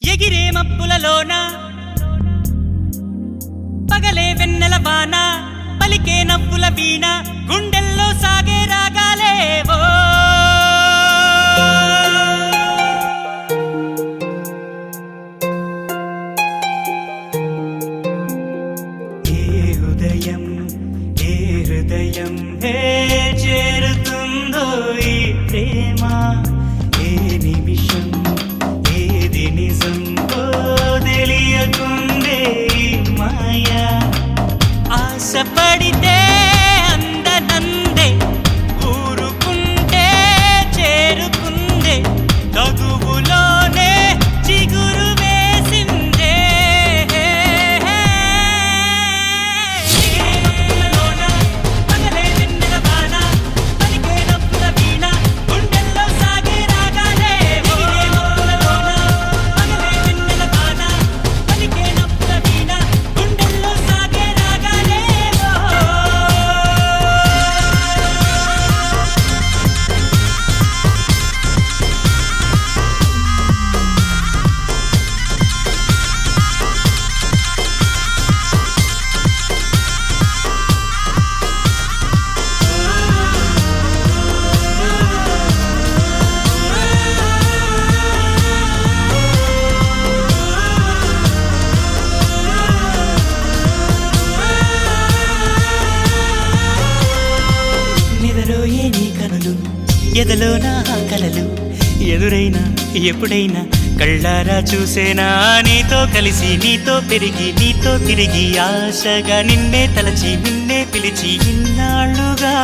ఎగిరే మబ్బులలోన పగలే వెన్నెల వాన పలికే నవ్వుల వీణ గుండెల్లో సాగే రాగాలేవో ఏ హృదయం చేరుతుందో ఈ ప్రేమ ఏ నిమిషం ఏది నిజం తెలియకుందే మాయా ఆశపడితే అందనందే ఊరుకుంటే చేరుకుందే తగువులోనే చిగురు వేసిందే పగలే వెన్నెల వాన పలికే నవ్వుల వీణ గుండెల్లో సాగే రాగాలే పగలే వెన్నెల వాన పలికే నవ్వుల వీణ గుండెల్లో సాగే రాగాలే నిదరోయే నీ కనులు ఎదలో నా కలలు ఎదురైనా ఎప్పుడైనా కళ్ళారా చూసేనా నీతో కలిసి నీతో పెరిగి నీతో తిరిగి ఆశగా నిన్నే తలచి నిన్నే పిలిచి ఇన్నాళ్ళుగా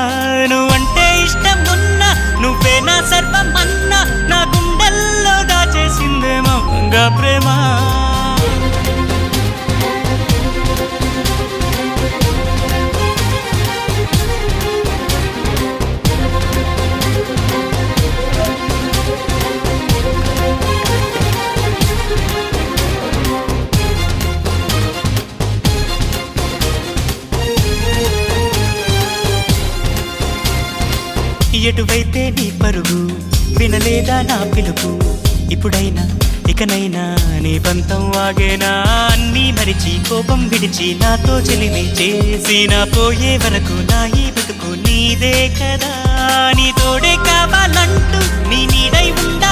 నువ్వంటే ఇష్టం ఉన్నా నువ్వే నా సర్వం అన్నా నా గుండెల్లో దాచేసిందేమో గంగా ప్రేమ ఎటువైతే నీ పరుగు వినలేదా నా పిలుపు ఇప్పుడైనా ఇకనైనా నీ పంతం ఆగేనా అన్నీ మరిచి కోపం విడిచి నాతో చెలిమి చేసి నా పోయే వరకు నా ఈ బతుకు నీదే కదా నీ తోడే కావాలంటూ నీ నీడై ఉండ